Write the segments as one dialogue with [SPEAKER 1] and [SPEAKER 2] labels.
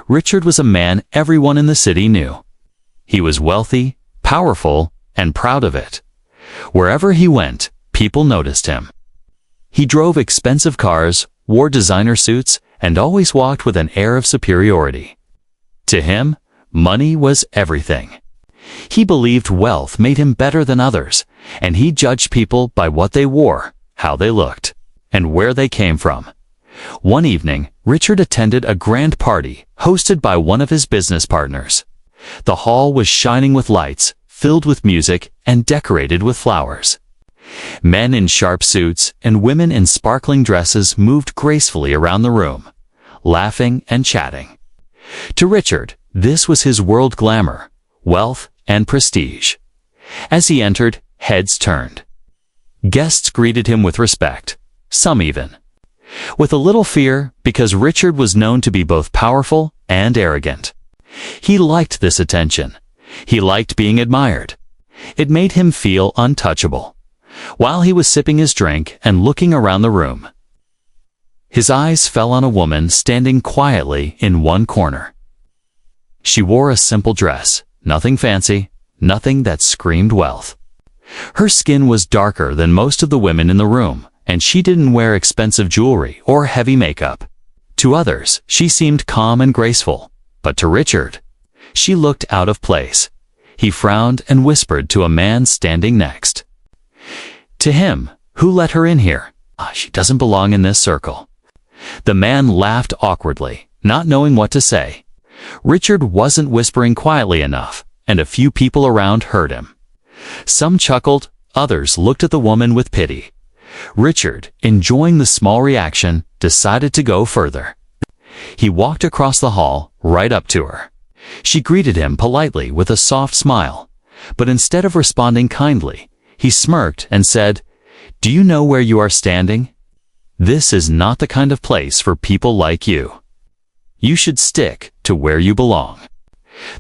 [SPEAKER 1] Richard was a man everyone in the city knew. He was wealthy, powerful, and proud of it. Wherever he went, people noticed him. He drove expensive cars, wore designer suits, and always walked with an air of superiority. To him, money was everything. He believed wealth made him better than others, and he judged people by what they wore, how they looked, and where they came from. One evening, Richard attended a grand party hosted by one of his business partners. The hall was shining with lights, filled with music, and decorated with flowers. Men in sharp suits and women in sparkling dresses moved gracefully around the room, laughing and chatting. To Richard, this was his world glamour, wealth, and prestige. As he entered, heads turned. Guests greeted him with respect, some even with a little fear, because Richard was known to be both powerful and arrogant. He liked this attention. He liked being admired. It made him feel untouchable. While he was sipping his drink and looking around the room, his eyes fell on a woman standing quietly in one corner. She wore a simple dress, nothing fancy, nothing that screamed wealth. Her skin was darker than most of the women in the room, and she didn't wear expensive jewelry or heavy makeup. To others, she seemed calm and graceful, but to Richard, she looked out of place. He frowned and whispered to a man standing next to him, "Who let her in here? She doesn't belong in this circle." The man laughed awkwardly, not knowing what to say. Richard wasn't whispering quietly enough, and a few people around heard him. Some chuckled, others looked at the woman with pity. Richard, enjoying the small reaction, decided to go further. He walked across the hall, right up to her. She greeted him politely with a soft smile, but instead of responding kindly, he smirked and said, "Do you know where you are standing? This is not the kind of place for people like you. You should stick to where you belong."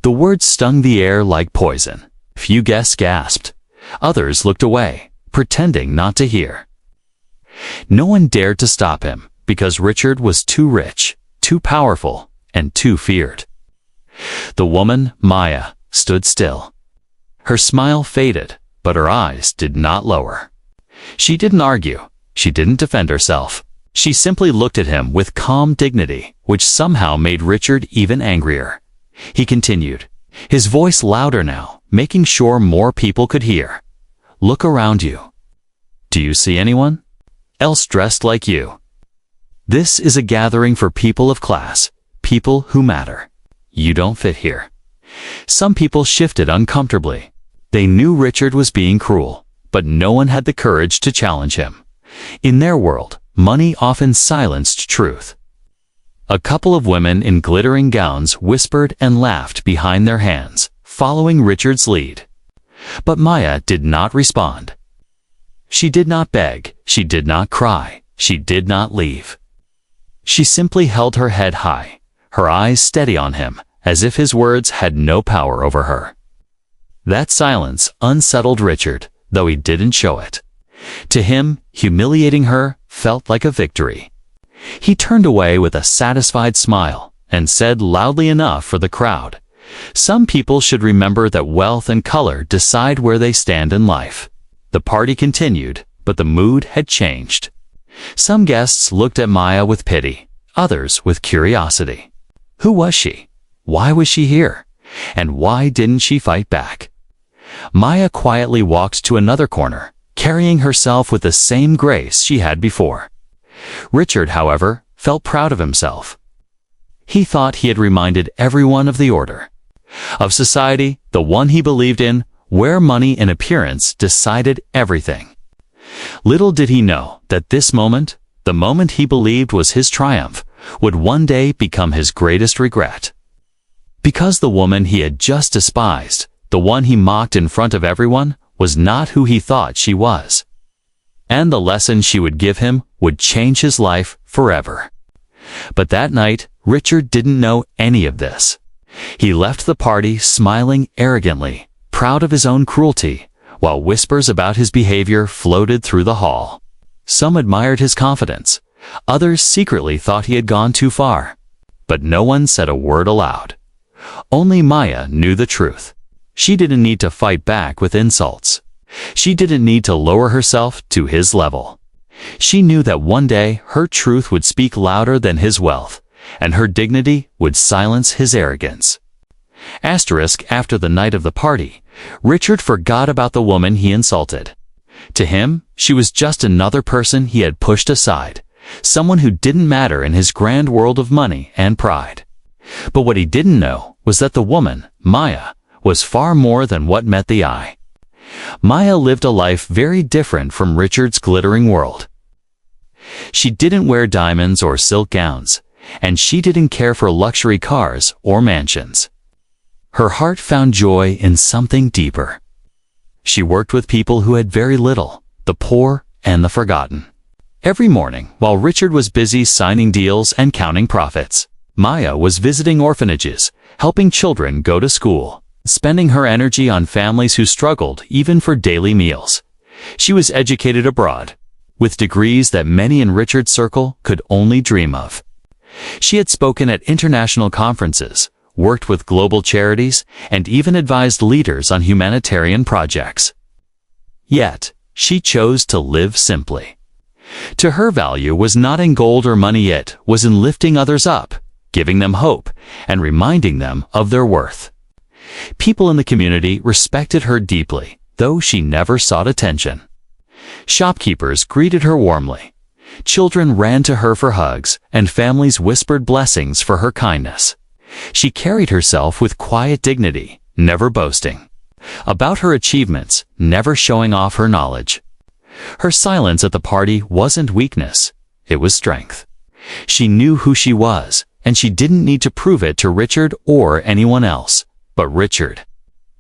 [SPEAKER 1] The words stung the air like poison. Few guests gasped. Others looked away, pretending not to hear. No one dared to stop him, because Richard was too rich, too powerful, and too feared. The woman, Maya, stood still. Her smile faded, but her eyes did not lower. She didn't argue. She didn't defend herself. She simply looked at him with calm dignity, which somehow made Richard even angrier. He continued, his voice louder now, making sure more people could hear. "Look around you. Do you see anyone else dressed like you? This is a gathering for people of class, people who matter. You don't fit here." Some people shifted uncomfortably. They knew Richard was being cruel, but no one had the courage to challenge him. In their world, money often silenced truth. A couple of women in glittering gowns whispered and laughed behind their hands, following Richard's lead. But Maya did not respond. She did not beg, she did not cry, she did not leave. She simply held her head high, her eyes steady on him, as if his words had no power over her. That silence unsettled Richard, though he didn't show it. To him, humiliating her felt like a victory. He turned away with a satisfied smile and said loudly enough for the crowd, "Some people should remember that wealth and color decide where they stand in life." The party continued, but the mood had changed. Some guests looked at Maya with pity, others with curiosity. Who was she? Why was she here? And why didn't she fight back? Maya quietly walked to another corner, carrying herself with the same grace she had before. Richard, however, felt proud of himself. He thought he had reminded everyone of the order of society, the one he believed in, where money and appearance decided everything. Little did he know that this moment, the moment he believed was his triumph, would one day become his greatest regret. Because the woman he had just despised, the one he mocked in front of everyone, was not who he thought she was. And the lesson she would give him would change his life forever. But that night, Richard didn't know any of this. He left the party smiling arrogantly, proud of his own cruelty, while whispers about his behavior floated through the hall. Some admired his confidence. Others secretly thought he had gone too far. but no one said a word aloud. Only Maya knew the truth. She didn't need to fight back with insults. She didn't need to lower herself to his level. She knew that one day her truth would speak louder than his wealth, and her dignity would silence his arrogance. After the night of the party, Richard forgot about the woman he insulted. To him, she was just another person he had pushed aside, someone who didn't matter in his grand world of money and pride. But what he didn't know was that the woman, Maya, was far more than what met the eye. Maya lived a life very different from Richard's glittering world. She didn't wear diamonds or silk gowns, and she didn't care for luxury cars or mansions. Her heart found joy in something deeper. She worked with people who had very little, the poor and the forgotten. Every morning, while Richard was busy signing deals and counting profits, Maya was visiting orphanages, helping children go to school, spending her energy on families who struggled even for daily meals. She was educated abroad, with degrees that many in Richard's circle could only dream of. She had spoken at international conferences, worked with global charities, and even advised leaders on humanitarian projects. Yet, she chose to live simply. To her, value was not in gold or money, it was in lifting others up, giving them hope, and reminding them of their worth. People in the community respected her deeply, though she never sought attention. Shopkeepers greeted her warmly. Children ran to her for hugs, and families whispered blessings for her kindness. She carried herself with quiet dignity, never boasting about her achievements, never showing off her knowledge. Her silence at the party wasn't weakness, it was strength. She knew who she was, and she didn't need to prove it to Richard or anyone else. But Richard,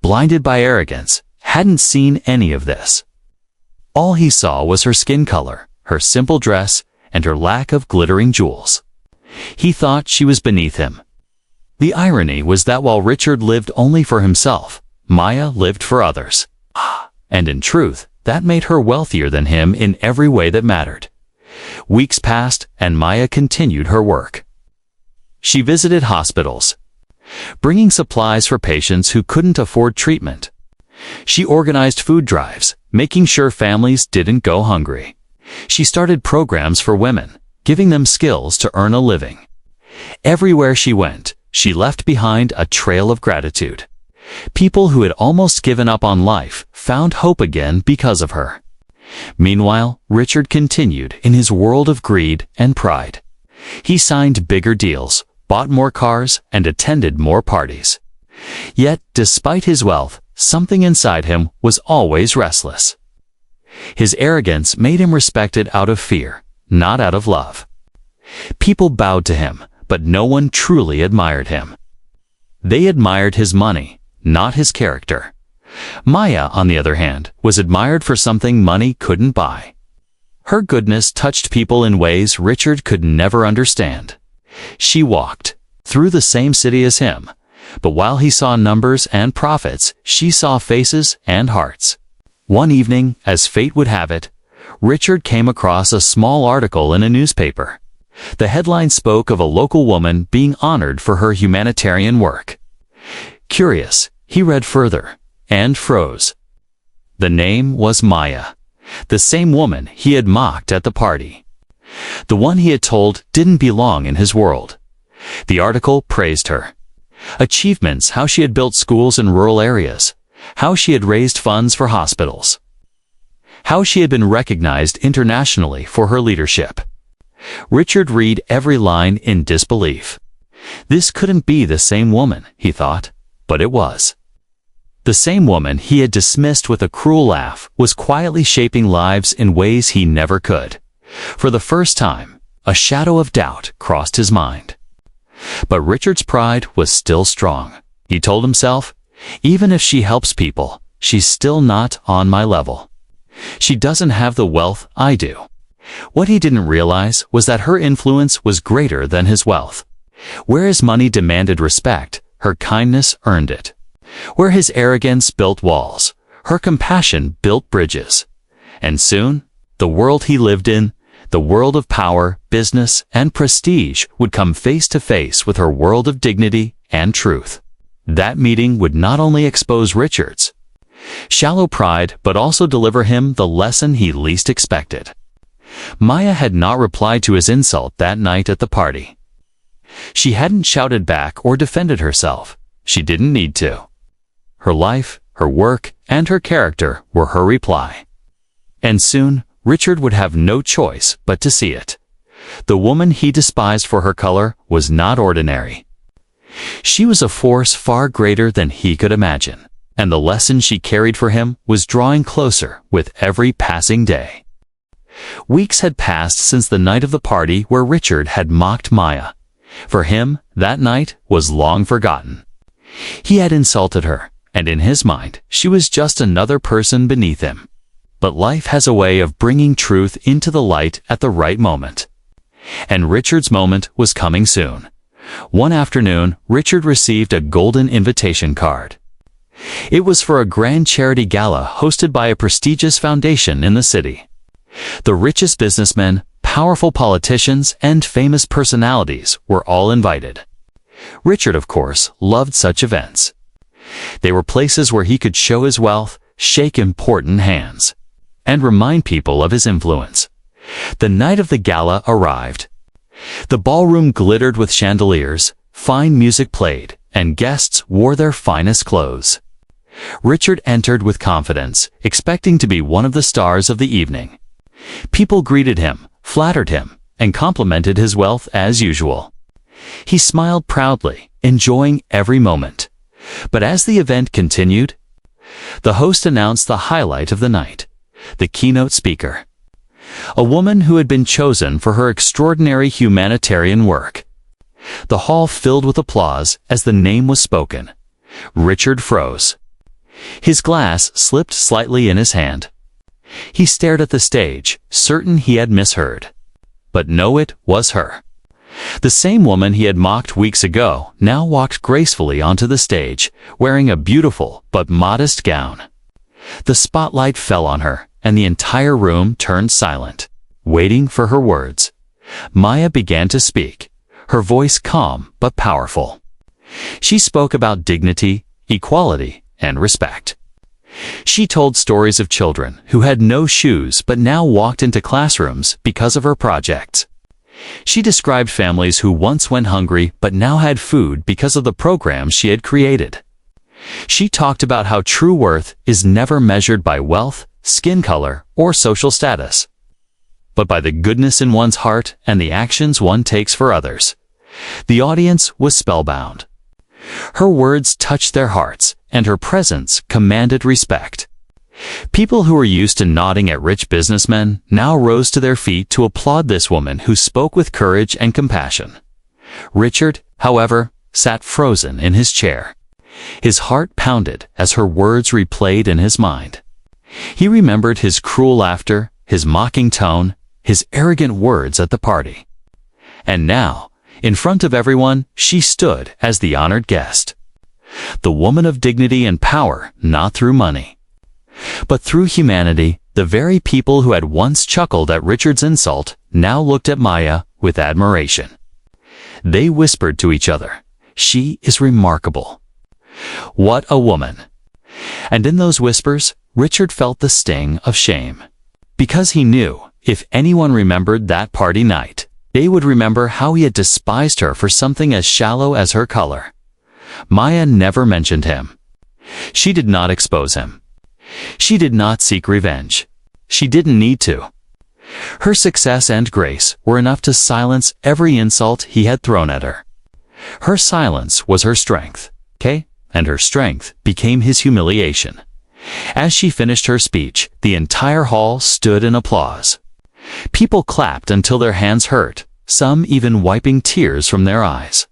[SPEAKER 1] blinded by arrogance, hadn't seen any of this. All he saw was her skin color, her simple dress, and her lack of glittering jewels. He thought she was beneath him. The irony was that while Richard lived only for himself, Maya lived for others. And in truth, that made her wealthier than him in every way that mattered. Weeks passed, and Maya continued her work. She visited hospitals, bringing supplies for patients who couldn't afford treatment. She organized food drives, making sure families didn't go hungry. She started programs for women, giving them skills to earn a living. Everywhere she went, she left behind a trail of gratitude. People who had almost given up on life found hope again because of her. Meanwhile, Richard continued in his world of greed and pride. He signed bigger deals, bought more cars, and attended more parties. Yet, despite his wealth, something inside him was always restless. His arrogance made him respected out of fear, not out of love. People bowed to him, but no one truly admired him. They admired his money, not his character. Maya, on the other hand, was admired for something money couldn't buy. Her goodness touched people in ways Richard could never understand. She walked through the same city as him, but while he saw numbers and profits, she saw faces and hearts. One evening, as fate would have it, Richard came across a small article in a newspaper. The headline spoke of a local woman being honored for her humanitarian work. Curious, he read further and froze. The name was Maya, the same woman he had mocked at the party. The one he had told didn't belong in his world. The article praised her. Achievements, how she had built schools in rural areas, how she had raised funds for hospitals, how she had been recognized internationally for her leadership. Richard read every line in disbelief. This couldn't be the same woman, he thought, but it was. The same woman he had dismissed with a cruel laugh was quietly shaping lives in ways he never could. For the first time, a shadow of doubt crossed his mind. But Richard's pride was still strong. He told himself, even if she helps people, she's still not on my level. She doesn't have the wealth I do. What he didn't realize was that her influence was greater than his wealth. Where his money demanded respect, her kindness earned it. Where his arrogance built walls, her compassion built bridges. And soon, the world he lived in, The world of power, business, and prestige would come face to face with her world of dignity and truth. That meeting would not only expose Richard's shallow pride, but also deliver him the lesson he least expected. Maya had not replied to his insult that night at the party. She hadn't shouted back or defended herself. She didn't need to. Her life, her work, and her character were her reply. And soon, Richard would have no choice but to see it. The woman he despised for her color was not ordinary. She was a force far greater than he could imagine, and the lesson she carried for him was drawing closer with every passing day. Weeks had passed since the night of the party where Richard had mocked Maya. For him, that night was long forgotten. He had insulted her, and in his mind, she was just another person beneath him. But life has a way of bringing truth into the light at the right moment. And Richard's moment was coming soon. One afternoon, Richard received a golden invitation card. It was for a grand charity gala hosted by a prestigious foundation in the city. The richest businessmen, powerful politicians, and famous personalities were all invited. Richard, of course, loved such events. They were places where he could show his wealth, shake important hands, and remind people of his influence. The night of the gala arrived. The ballroom glittered with chandeliers, fine music played, and guests wore their finest clothes. Richard entered with confidence, expecting to be one of the stars of the evening. People greeted him, flattered him, and complimented his wealth as usual. He smiled proudly, enjoying every moment. But as the event continued, the host announced the highlight of the night, the keynote speaker. A woman who had been chosen for her extraordinary humanitarian work. The hall filled with applause as the name was spoken. Richard froze. His glass slipped slightly in his hand. He stared at the stage, certain he had misheard. But no, it was her. The same woman he had mocked weeks ago now walked gracefully onto the stage, wearing a beautiful but modest gown. The spotlight fell on her, and the entire room turned silent, waiting for her words. Maya began to speak, her voice calm but powerful. She spoke about dignity, equality, and respect. She told stories of children who had no shoes but now walked into classrooms because of her projects. She described families who once went hungry but now had food because of the programs she had created. She talked about how true worth is never measured by wealth, skin color, or social status, but by the goodness in one's heart and the actions one takes for others. The audience was spellbound. Her words touched their hearts, and her presence commanded respect. People who were used to nodding at rich businessmen now rose to their feet to applaud this woman who spoke with courage and compassion. Richard, however, sat frozen in his chair. His heart pounded as her words replayed in his mind. He remembered his cruel laughter, his mocking tone, his arrogant words at the party. And now, in front of everyone, she stood as the honored guest. The woman of dignity and power, not through money, but through humanity. The very people who had once chuckled at Richard's insult now looked at Maya with admiration. They whispered to each other, "She is remarkable. What a woman." And in those whispers, Richard felt the sting of shame. Because he knew, if anyone remembered that party night, they would remember how he had despised her for something as shallow as her color. Maya never mentioned him. She did not expose him. She did not seek revenge. She didn't need to. Her success and grace were enough to silence every insult he had thrown at her. Her silence was her strength, and her strength became his humiliation. As she finished her speech, the entire hall stood in applause. People clapped until their hands hurt, some even wiping tears from their eyes.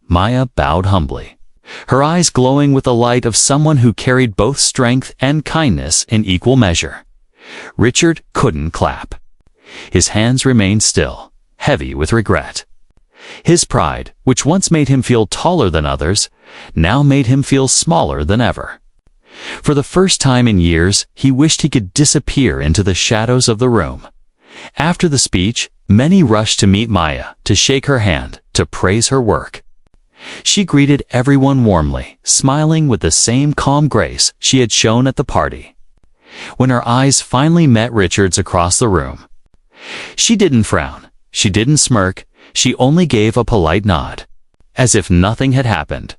[SPEAKER 1] Maya bowed humbly, her eyes glowing with the light of someone who carried both strength and kindness in equal measure. Richard couldn't clap. His hands remained still, heavy with regret. His pride, which once made him feel taller than others, now made him feel smaller than ever. For the first time in years, he wished he could disappear into the shadows of the room. After the speech, many rushed to meet Maya, to shake her hand, to praise her work. She greeted everyone warmly, smiling with the same calm grace she had shown at the party. When her eyes finally met Richard's across the room, she didn't frown, she didn't smirk, she only gave a polite nod, as if nothing had happened.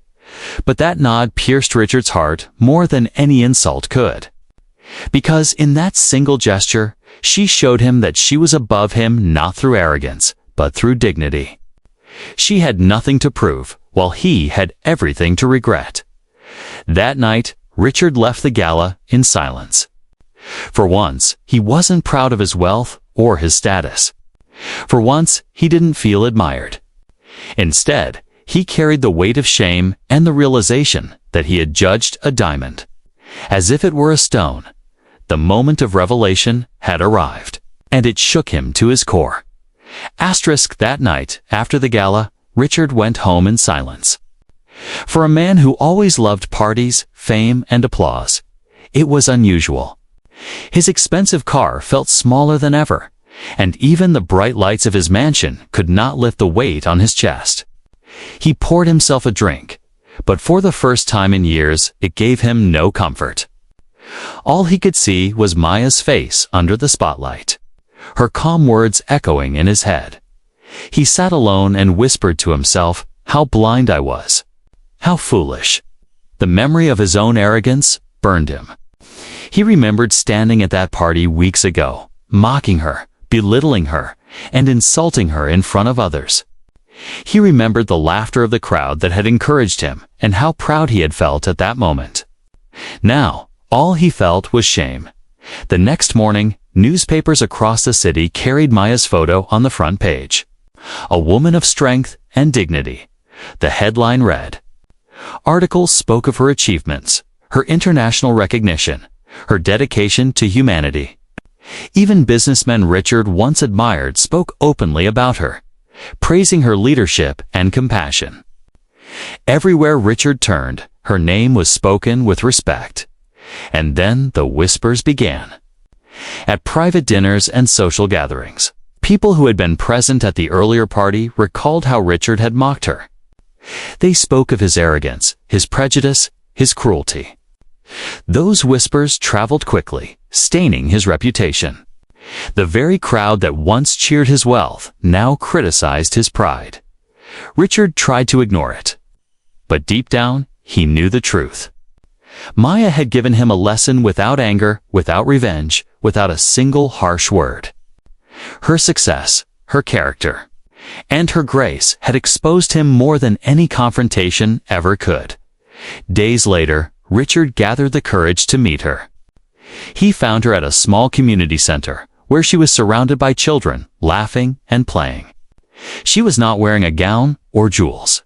[SPEAKER 1] But that nod pierced Richard's heart more than any insult could. Because in that single gesture, she showed him that she was above him not through arrogance, but through dignity. She had nothing to prove, while he had everything to regret. That night, Richard left the gala in silence. For once, he wasn't proud of his wealth or his status. For once, he didn't feel admired. Instead, he carried the weight of shame and the realization that he had judged a diamond, as if it were a stone. The moment of revelation had arrived, and it shook him to his core. That night, after the gala, Richard went home in silence. For a man who always loved parties, fame, and applause, it was unusual. His expensive car felt smaller than ever, and even the bright lights of his mansion could not lift the weight on his chest. He poured himself a drink, but for the first time in years, it gave him no comfort. All he could see was Maya's face under the spotlight, her calm words echoing in his head. He sat alone and whispered to himself, "How blind I was. How foolish." The memory of his own arrogance burned him. He remembered standing at that party weeks ago, mocking her, belittling her, and insulting her in front of others. He remembered the laughter of the crowd that had encouraged him and how proud he had felt at that moment. Now, all he felt was shame. The next morning, newspapers across the city carried Maya's photo on the front page. A woman of strength and dignity. The headline read. Articles spoke of her achievements, her international recognition, her dedication to humanity. Even businessmen Richard once admired spoke openly about her, praising her leadership and compassion. Everywhere Richard turned, her name was spoken with respect. And then the whispers began. At private dinners and social gatherings, people who had been present at the earlier party recalled how Richard had mocked her. They spoke of his arrogance, his prejudice, his cruelty. Those whispers traveled quickly, staining his reputation. The very crowd that once cheered his wealth now criticized his pride. Richard tried to ignore it. But deep down, he knew the truth. Maya had given him a lesson without anger, without revenge, without a single harsh word. Her success, her character, and her grace had exposed him more than any confrontation ever could. Days later, Richard gathered the courage to meet her. He found her at a small community center, where she was surrounded by children, laughing and playing. She was not wearing a gown or jewels.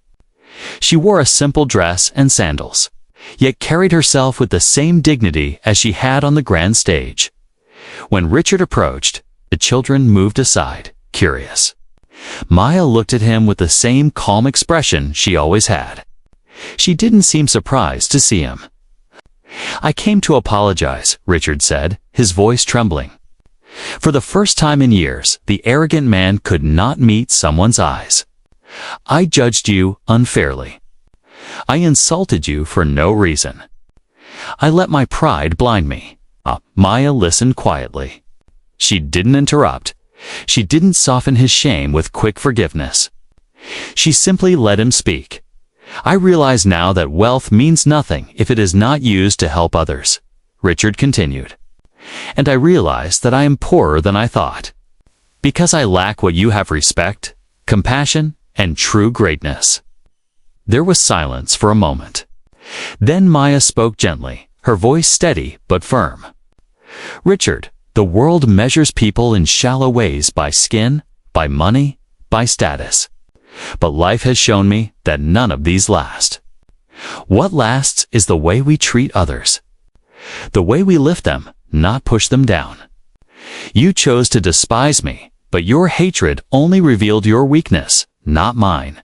[SPEAKER 1] She wore a simple dress and sandals, yet carried herself with the same dignity as she had on the grand stage. When Richard approached, the children moved aside, curious. Maya looked at him with the same calm expression she always had. She didn't seem surprised to see him. "I came to apologize," Richard said, his voice trembling. For the first time in years, the arrogant man could not meet someone's eyes. "I judged you unfairly. I insulted you for no reason. I let my pride blind me." Maya listened quietly. She didn't interrupt. She didn't soften his shame with quick forgiveness. She simply let him speak. "I realize now that wealth means nothing if it is not used to help others," Richard continued. "And I realize that I am poorer than I thought, because I lack what you have: respect, compassion, and true greatness." There was silence for a moment. Then Maya spoke gently, her voice steady but firm. "Richard, the world measures people in shallow ways by skin, by money, by status. But life has shown me that none of these last. What lasts is the way we treat others. The way we lift them, not push them down. You chose to despise me, but your hatred only revealed your weakness, not mine."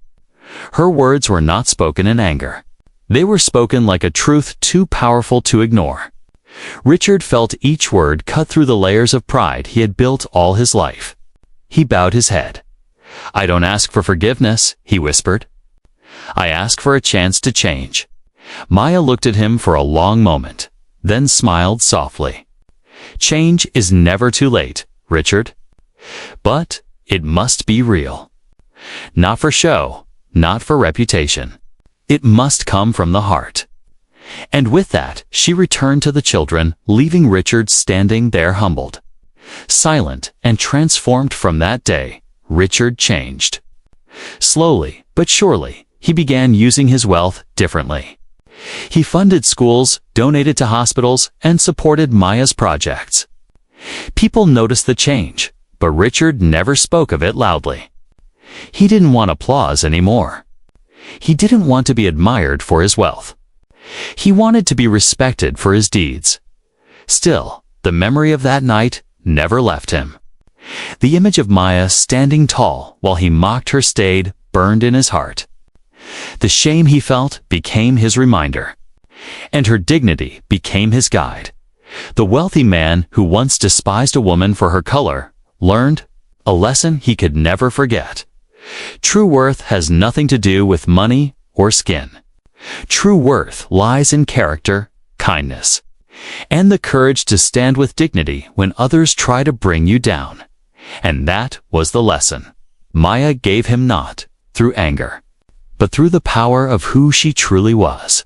[SPEAKER 1] Her words were not spoken in anger. They were spoken like a truth too powerful to ignore. Richard felt each word cut through the layers of pride he had built all his life. He bowed his head. "I don't ask for forgiveness," he whispered. "I ask for a chance to change." Maya looked at him for a long moment, then smiled softly. "Change is never too late, Richard. But it must be real. Not for show, not for reputation. It must come from the heart." And with that, she returned to the children, leaving Richard standing there humbled. Silent and transformed from that day, Richard changed. Slowly but surely, he began using his wealth differently. He funded schools, donated to hospitals, and supported Maya's projects. People noticed the change, but Richard never spoke of it loudly. He didn't want applause anymore. He didn't want to be admired for his wealth. He wanted to be respected for his deeds. Still, the memory of that night never left him. The image of Maya standing tall while he mocked her stayed burned in his heart. The shame he felt became his reminder, and her dignity became his guide. The wealthy man who once despised a woman for her color learned a lesson he could never forget. True worth has nothing to do with money or skin. True worth lies in character, kindness, and the courage to stand with dignity when others try to bring you down. And that was the lesson. Maya gave him not through anger, but through the power of who she truly was.